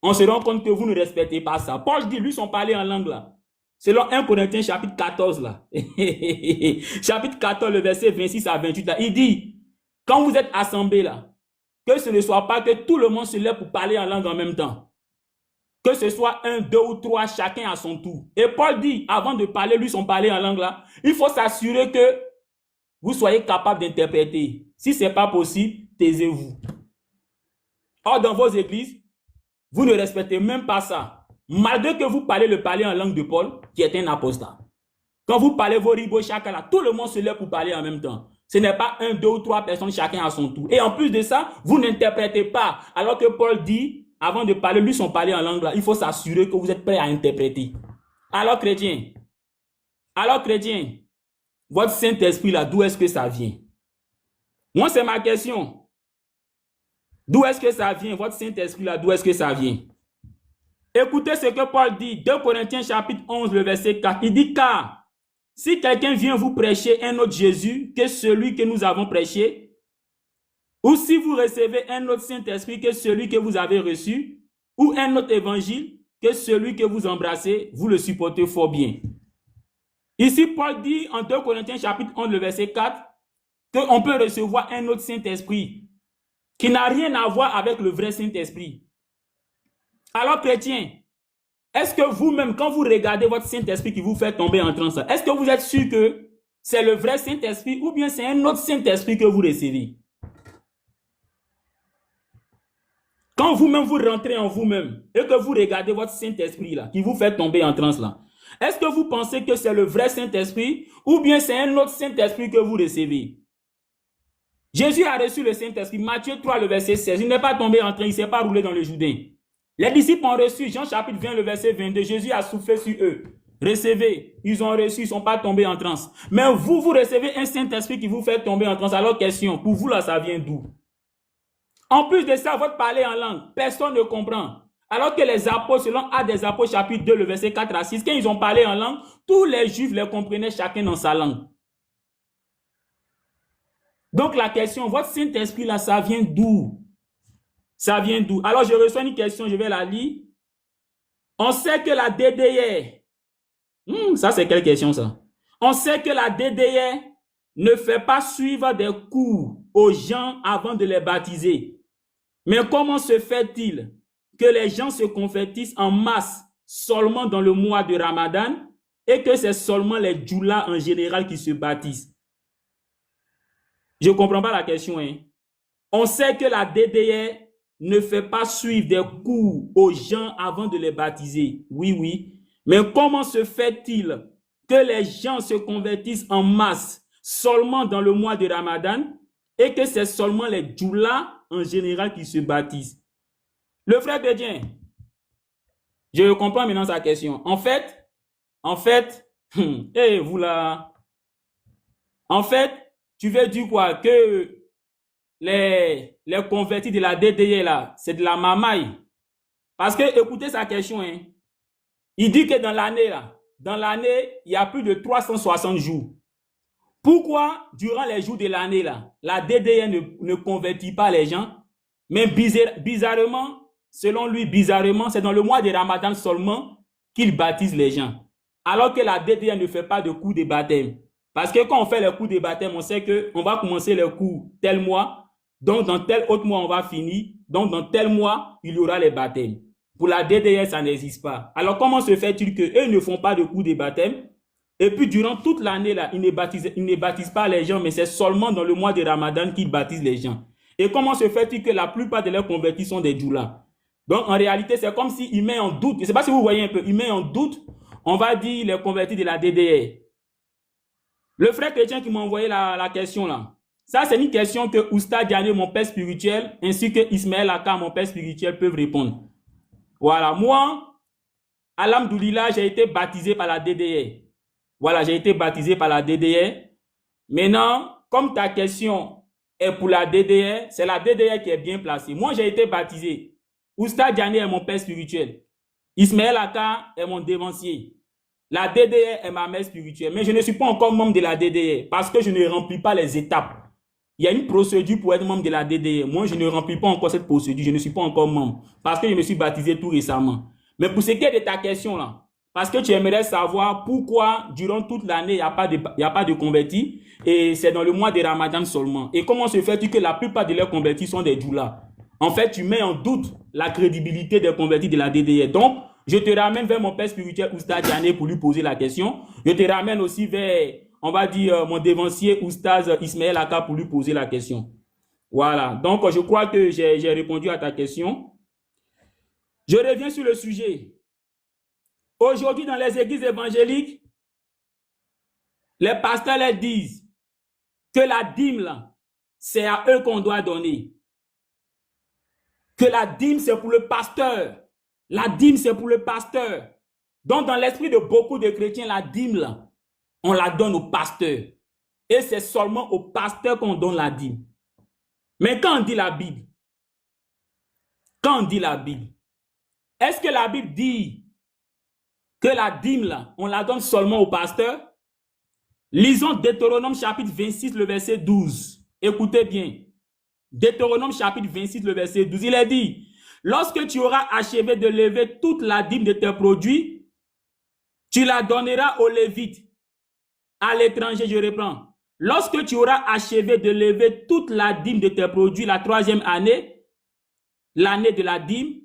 on se rend compte que vous ne respectez pas ça. Paul dit, lui, son parler en langue là, Selon 1 Corinthiens chapitre 14 là. Chapitre 14, le verset 26 à 28 là. Il dit, quand vous êtes assemblés là, que ce ne soit pas que tout le monde se lève pour parler en langue en même temps. Que ce soit 1, 2 ou 3, chacun à son tour. Et Paul dit, avant de parler, lui, son parler en langue là, il faut s'assurer que vous soyez capable d'interpréter. Si ce n'est pas possible, taisez-vous. Or, dans vos églises, vous ne respectez même pas ça. Malgré que vous parlez le parler en langue de Paul, qui est un apostat. Quand vous parlez vos ribos chacun là, tout le monde se lève pour parler en même temps. Ce n'est pas 1, 2 ou 3 personnes, chacun à son tour. Et en plus de ça, vous n'interprétez pas. Alors que Paul dit, avant de parler, lui, son parler en langue là, il faut s'assurer que vous êtes prêts à interpréter. Alors, chrétien, votre Saint-Esprit là, d'où est-ce que ça vient? Moi, c'est ma question. D'où est-ce que ça vient? Votre Saint-Esprit là, d'où est-ce que ça vient? Écoutez ce que Paul dit, 2 Corinthiens chapitre 11, le verset 4. Il dit, car si quelqu'un vient vous prêcher un autre Jésus que celui que nous avons prêché, ou si vous recevez un autre Saint-Esprit que celui que vous avez reçu, ou un autre évangile que celui que vous embrassez, vous le supportez fort bien. Ici, Paul dit en 2 Corinthiens chapitre 11, le verset 4, qu'on peut recevoir un autre Saint-Esprit qui n'a rien à voir avec le vrai Saint-Esprit. Alors, chrétien, est-ce que vous-même, quand vous regardez votre Saint-Esprit qui vous fait tomber en transe, est-ce que vous êtes sûr que c'est le vrai Saint-Esprit ou bien c'est un autre Saint-Esprit que vous recevez? Quand vous-même vous rentrez en vous-même et que vous regardez votre Saint-Esprit là, qui vous fait tomber en transe là, est-ce que vous pensez que c'est le vrai Saint-Esprit ou bien c'est un autre Saint-Esprit que vous recevez? Jésus a reçu le Saint-Esprit. Matthieu 3, le verset 16. Il n'est pas tombé en train, il ne s'est pas roulé dans le Jourdain. Les disciples ont reçu, Jean chapitre 20, le verset 22. Jésus a soufflé sur eux. Recevez. Ils ont reçu, ils ne sont pas tombés en transe. Mais vous recevez un Saint-Esprit qui vous fait tomber en transe. Alors, question, pour vous là, ça vient d'où? En plus de ça, votre parler en langue, personne ne comprend. Alors que les apôtres, selon Actes des Apôtres, chapitre 2, le verset 4 à 6, quand ils ont parlé en langue, tous les Juifs les comprenaient chacun dans sa langue. Donc la question, votre Saint-Esprit là, ça vient d'où? Ça vient d'où? Alors je reçois une question, je vais la lire. On sait que la DDR, ça c'est quelle question ça? On sait que la DDR ne fait pas suivre des cours aux gens avant de les baptiser. Mais comment se fait-il que les gens se convertissent en masse seulement dans le mois de Ramadan et que c'est seulement les djoulas en général qui se baptisent? Je ne comprends pas la question. Hein. On sait que la DDR ne fait pas suivre des cours aux gens avant de les baptiser. Oui, oui. Mais comment se fait-il que les gens se convertissent en masse seulement dans le mois de Ramadan et que c'est seulement les djoulas en général qui se baptisent? Le frère chrétien, je comprends maintenant sa question. En fait, vous là, en fait, tu veux dire quoi? Que les convertis de la DDR là, c'est de la mamaille. Parce que, écoutez sa question, hein. Il dit que dans l'année, il y a plus de 360 jours. Pourquoi, durant les jours de l'année là, la DDR ne convertit pas les gens? Mais bizarrement, selon lui, c'est dans le mois de Ramadan seulement qu'il baptise les gens. Alors que la DDR ne fait pas de cours de baptême. Parce que quand on fait les cours de baptême, on sait qu'on va commencer les cours tel mois, donc dans tel autre mois, on va finir, donc dans tel mois, il y aura les baptêmes. Pour la DDR, ça n'existe pas. Alors comment se fait-il qu'eux ne font pas de cours de baptême? Et puis durant toute l'année, là, ils ne baptisent pas les gens, mais c'est seulement dans le mois de Ramadan qu'ils baptisent les gens. Et comment se fait-il que la plupart de leurs convertis sont des djoulas? Donc en réalité, c'est comme s'il met en doute, je ne sais pas si vous voyez un peu, il met en doute, on va dire, les convertis de la DDR. Le frère chrétien qui m'a envoyé la question là, ça c'est une question que Oustad Diané, mon père spirituel, ainsi que Ismaël Aka, mon père spirituel, peuvent répondre. Voilà, moi, alhamdoulilah, j'ai été baptisé par la DDR. Voilà, j'ai été baptisé par la DDR. Maintenant, comme ta question est pour la DDR, c'est la DDR qui est bien placée. Moi, j'ai été baptisé. Oustad Diané est mon père spirituel. Ismaël Aka est mon dévancier. La DDR est ma mère spirituelle, mais je ne suis pas encore membre de la DDR parce que je ne remplis pas les étapes. Il y a une procédure pour être membre de la DDR. Moi, je ne remplis pas encore cette procédure. Je ne suis pas encore membre parce que je me suis baptisé tout récemment. Mais pour ce qui est de ta question là, parce que tu aimerais savoir pourquoi durant toute l'année, il n'y a pas de convertis et c'est dans le mois de Ramadan seulement. Et comment se fait-il que la plupart de leurs convertis sont des doulas? En fait, tu mets en doute la crédibilité des convertis de la DDR. Donc, je te ramène vers mon père spirituel Oustaz Diané pour lui poser la question. Je te ramène aussi vers, on va dire, mon dévancier Oustaz Ismaël Aka pour lui poser la question. Voilà. Donc, je crois que j'ai répondu à ta question. Je reviens sur le sujet. Aujourd'hui, dans les églises évangéliques, les pasteurs leur disent que la dîme, là, c'est à eux qu'on doit donner. Que la dîme, c'est pour le pasteur. La dîme, c'est pour le pasteur. Donc, dans l'esprit de beaucoup de chrétiens, la dîme, là, on la donne au pasteur. Et c'est seulement au pasteur qu'on donne la dîme. Mais quand on dit la Bible, est-ce que la Bible dit que la dîme, là, on la donne seulement au pasteur? Lisons Deutéronome chapitre 26, le verset 12. Écoutez bien. Deutéronome chapitre 26, le verset 12. Il est dit, lorsque tu auras achevé de lever toute la dîme de tes produits, tu la donneras aux Lévites, à l'étranger, je reprends. Lorsque tu auras achevé de lever toute la dîme de tes produits la 3e année, l'année de la dîme,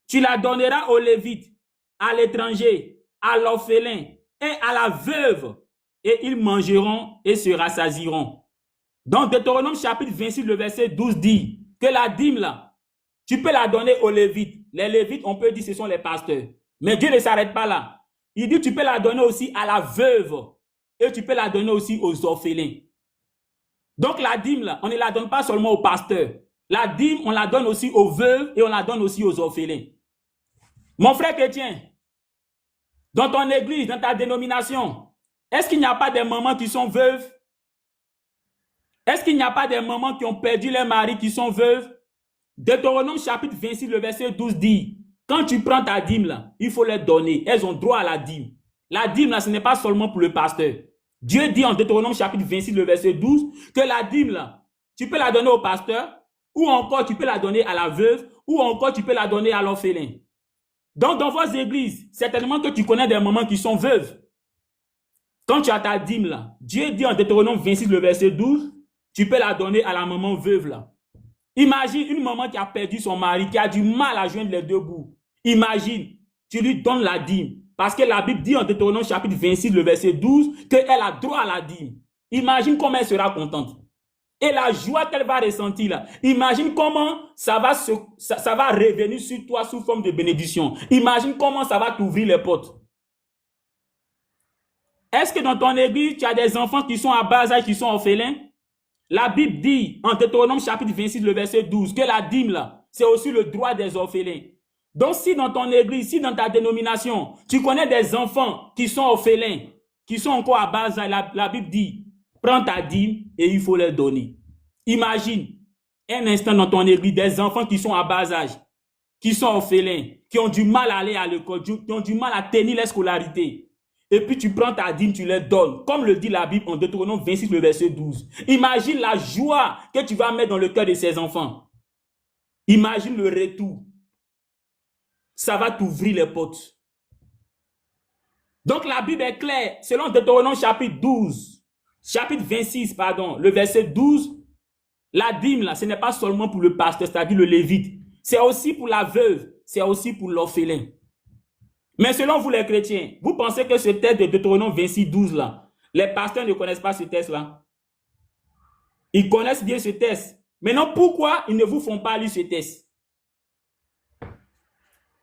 tu la donneras aux Lévites, à l'étranger, à l'orphelin et à la veuve, et ils mangeront et se rassasieront. Donc, Deutéronome chapitre 26, le verset 12 dit que la dîme, là, tu peux la donner aux Lévites. Les Lévites, on peut dire ce sont les pasteurs. Mais Dieu ne s'arrête pas là. Il dit tu peux la donner aussi à la veuve et tu peux la donner aussi aux orphelins. Donc, la dîme, là, on ne la donne pas seulement aux pasteurs. La dîme, on la donne aussi aux veuves et on la donne aussi aux orphelins. Mon frère chrétien, dans ton église, dans ta dénomination, est-ce qu'il n'y a pas des mamans qui sont veuves? Est-ce qu'il n'y a pas des mamans qui ont perdu leur mari, qui sont veuves? Deutéronome chapitre 26, le verset 12 dit, quand tu prends ta dîme, là, il faut leur donner. Elles ont droit à la dîme. La dîme, là, ce n'est pas seulement pour le pasteur. Dieu dit en Deutéronome chapitre 26, le verset 12, que la dîme, là, tu peux la donner au pasteur, ou encore tu peux la donner à la veuve, ou encore tu peux la donner à l'orphelin. Donc, dans vos églises, certainement que tu connais des mamans qui sont veuves. Quand tu as ta dîme, là, Dieu dit en Deutéronome 26, le verset 12, tu peux la donner à la maman veuve, là. Imagine une maman qui a perdu son mari, qui a du mal à joindre les deux bouts. Imagine, tu lui donnes la dîme. Parce que la Bible dit en Deutéronome chapitre 26, le verset 12, qu'elle a droit à la dîme. Imagine comment elle sera contente. Et la joie qu'elle va ressentir là. Imagine comment ça va revenir sur toi sous forme de bénédiction. Imagine comment ça va t'ouvrir les portes. Est-ce que dans ton église, tu as des enfants qui sont à bas âge, qui sont orphelins? La Bible dit en Deutéronome chapitre 26, le verset 12, que la dîme là, c'est aussi le droit des orphelins. Donc si dans ton église, si dans ta dénomination, tu connais des enfants qui sont orphelins, qui sont encore à bas âge, la Bible dit, prends ta dîme et il faut leur donner. Imagine un instant dans ton église des enfants qui sont à bas âge, qui sont orphelins, qui ont du mal à aller à l'école, qui ont du mal à tenir leur scolarité. Et puis tu prends ta dîme, tu leur donnes. Comme le dit la Bible en Deutéronome 26, le verset 12. Imagine la joie que tu vas mettre dans le cœur de ces enfants. Imagine le retour. Ça va t'ouvrir les portes. Donc la Bible est claire. Selon Deutéronome chapitre 12, chapitre 26, pardon, le verset 12, la dîme, là, ce n'est pas seulement pour le pasteur, c'est-à-dire le lévite. C'est aussi pour la veuve, c'est aussi pour l'orphelin. Mais selon vous les chrétiens, vous pensez que ce texte de Deutéronome 26, 12 là, les pasteurs ne connaissent pas ce texte là? Ils connaissent bien ce texte. Maintenant, pourquoi ils ne vous font pas lire ce texte?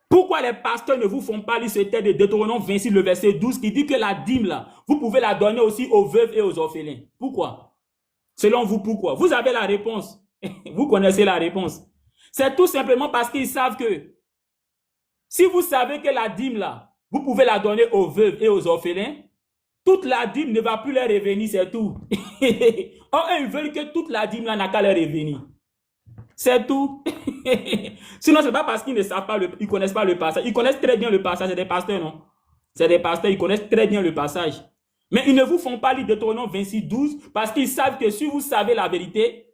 Pourquoi les pasteurs ne vous font pas lire ce texte de Deutéronome 26, le verset 12 qui dit que la dîme là, vous pouvez la donner aussi aux veuves et aux orphelins? Pourquoi? Selon vous, pourquoi? Vous avez la réponse. Vous connaissez la réponse. C'est tout simplement parce qu'ils savent que si vous savez que la dîme là, vous pouvez la donner aux veuves et aux orphelins, toute la dîme ne va plus leur revenir, c'est tout. Or, ils veulent que toute la dîme là n'a qu'à leur revenir. C'est tout. Sinon, c'est pas parce qu'ils ne savent pas, ils connaissent pas le passage. Ils connaissent très bien le passage, c'est des pasteurs, non? C'est des pasteurs, ils connaissent très bien le passage. Mais ils ne vous font pas lire Deutéronome 26, 12 parce qu'ils savent que si vous savez la vérité,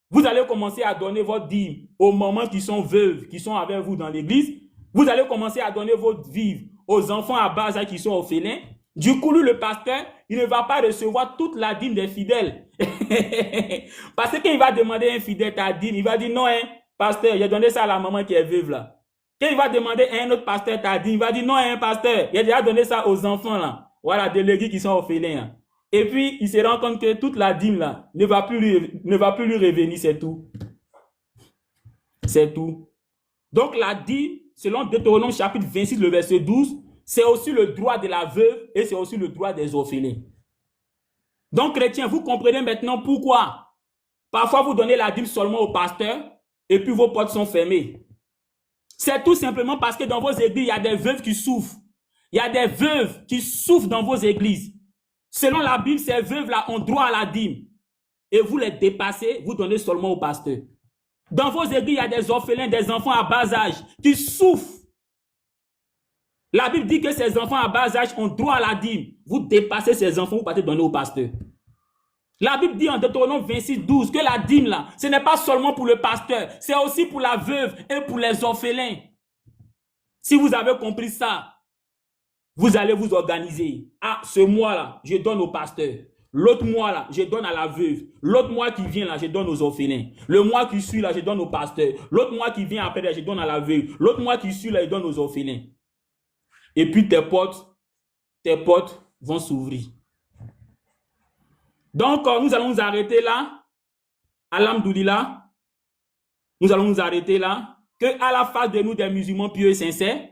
vous allez commencer à donner votre dîme aux mamans qui sont veuves, qui sont avec vous dans l'église. Vous allez commencer à donner votre vivre aux enfants à bas âge qui sont orphelins. Du coup, lui, le pasteur, il ne va pas recevoir toute la dîme des fidèles. Parce que quand il va demander à un fidèle ta dîme, il va dire non, hein, pasteur, j'ai donné ça à la maman qui est veuve là. Quand il va demander à un autre pasteur ta dîme, il va dire non, hein, pasteur, il a déjà donné ça aux enfants là. Voilà, des légués qui sont orphelins. Hein. Et puis, il se rend compte que toute la dîme là ne va plus lui revenir, c'est tout. C'est tout. Donc, la dîme, selon Deutéronome chapitre 26, le verset 12, c'est aussi le droit de la veuve et c'est aussi le droit des orphelins. Donc, chrétiens, vous comprenez maintenant pourquoi parfois vous donnez la dîme seulement au pasteur et puis vos portes sont fermées. C'est tout simplement parce que dans vos églises, il y a des veuves qui souffrent. Il y a des veuves qui souffrent dans vos églises. Selon la Bible, ces veuves-là ont droit à la dîme. Et vous les dépassez, vous donnez seulement au pasteur. Dans vos églises, il y a des orphelins, des enfants à bas âge qui souffrent. La Bible dit que ces enfants à bas âge ont droit à la dîme. Vous dépassez ces enfants, vous partez donner au pasteur. La Bible dit en Deutéronome 26, 12 que la dîme là, ce n'est pas seulement pour le pasteur, c'est aussi pour la veuve et pour les orphelins. Si vous avez compris ça, vous allez vous organiser. Ah, ce mois-là, je donne au pasteur. L'autre mois, là, je donne à la veuve. L'autre mois qui vient, là, je donne aux orphelins. Le mois qui suit, là, je donne au pasteur. L'autre mois qui vient après, là, je donne à la veuve. L'autre mois qui suit, là, je donne aux orphelins. Et puis, tes portes vont s'ouvrir. Donc, nous allons nous arrêter là. Alhamdoulilah. Nous allons nous arrêter là. Que Allah fasse de nous des musulmans pieux et sincères.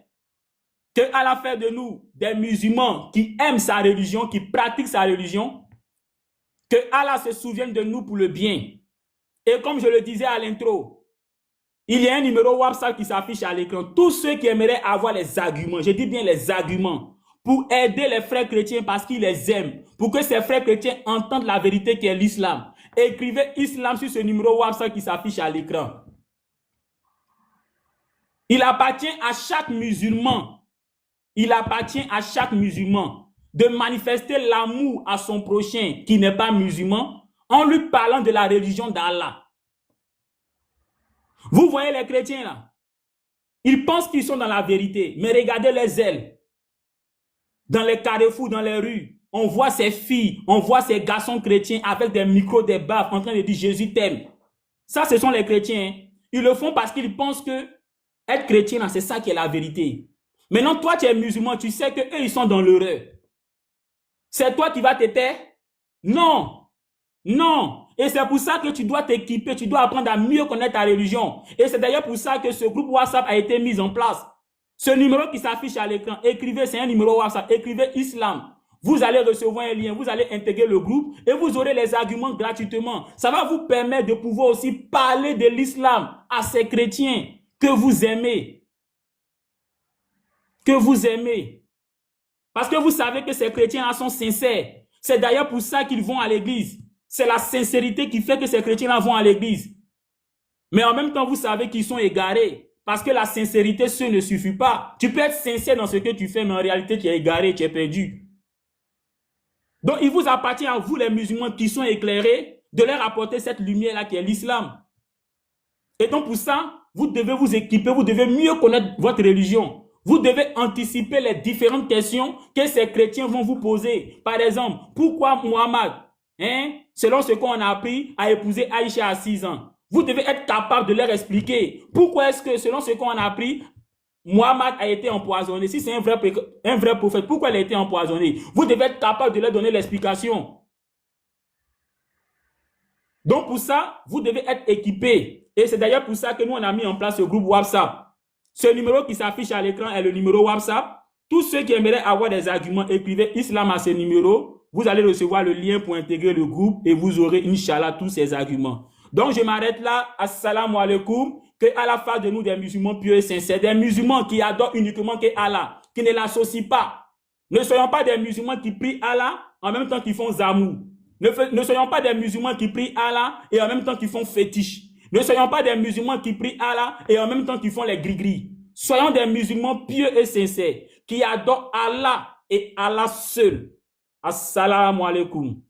Que Allah fasse de nous des musulmans qui aiment sa religion, qui pratiquent sa religion. Que Allah se souvienne de nous pour le bien. Et comme je le disais à l'intro, il y a un numéro WhatsApp qui s'affiche à l'écran. Tous ceux qui aimeraient avoir les arguments, je dis bien les arguments, pour aider les frères chrétiens parce qu'ils les aiment, pour que ces frères chrétiens entendent la vérité qui est l'islam. Écrivez islam sur ce numéro WhatsApp qui s'affiche à l'écran. Il appartient à chaque musulman. Il appartient à chaque musulman de manifester l'amour à son prochain qui n'est pas musulman en lui parlant de la religion d'Allah. Vous voyez les chrétiens là, ils pensent qu'ils sont dans la vérité, mais regardez les ailes. Dans les carrefours, dans les rues, on voit ces filles, on voit ces garçons chrétiens avec des micros, des baffes en train de dire Jésus t'aime. Ça, ce sont les chrétiens. Ils le font parce qu'ils pensent que être chrétien, c'est ça qui est la vérité. Maintenant, toi, tu es musulman, tu sais qu'eux, ils sont dans l'erreur. C'est toi qui vas te taire? Non. Non. Et c'est pour ça que tu dois t'équiper, tu dois apprendre à mieux connaître ta religion. Et c'est d'ailleurs pour ça que ce groupe WhatsApp a été mis en place. Ce numéro qui s'affiche à l'écran, écrivez, c'est un numéro WhatsApp, écrivez Islam. Vous allez recevoir un lien, vous allez intégrer le groupe et vous aurez les arguments gratuitement. Ça va vous permettre de pouvoir aussi parler de l'islam à ces chrétiens que vous aimez. Que vous aimez. Parce que vous savez que ces chrétiens-là sont sincères. C'est d'ailleurs pour ça qu'ils vont à l'église. C'est la sincérité qui fait que ces chrétiens-là vont à l'église. Mais en même temps, vous savez qu'ils sont égarés. Parce que la sincérité seule ne suffit pas. Tu peux être sincère dans ce que tu fais, mais en réalité, tu es égaré, tu es perdu. Donc, il vous appartient à vous, les musulmans qui sont éclairés, de leur apporter cette lumière-là qui est l'islam. Et donc, pour ça, vous devez vous équiper, vous devez mieux connaître votre religion. Vous devez anticiper les différentes questions que ces chrétiens vont vous poser. Par exemple, pourquoi Muhammad, selon ce qu'on a appris, a épousé Aïcha à 6 ans? Vous devez être capable de leur expliquer. Pourquoi est-ce que, selon ce qu'on a appris, Muhammad a été empoisonné? Si c'est un vrai prophète, pourquoi il a été empoisonné? Vous devez être capable de leur donner l'explication. Donc pour ça, vous devez être équipé. Et c'est d'ailleurs pour ça que nous, on a mis en place ce groupe WhatsApp. Ce numéro qui s'affiche à l'écran est le numéro WhatsApp. Tous ceux qui aimeraient avoir des arguments, écrivez Islam à ce numéro. Vous allez recevoir le lien pour intégrer le groupe et vous aurez, Inch'Allah, tous ces arguments. Donc, je m'arrête là. Assalamu alaikum. Que Allah fasse de nous des musulmans pieux et sincères. Des musulmans qui adorent uniquement que Allah, qui ne l'associent pas. Ne soyons pas des musulmans qui prient Allah en même temps qu'ils font zamou. Ne soyons pas des musulmans qui prient Allah et en même temps qu'ils font fétiche. Ne soyons pas des musulmans qui prient Allah et en même temps qu'ils font les gris-gris. Soyons des musulmans pieux et sincères qui adorent Allah et Allah seul. Assalamu alaikum.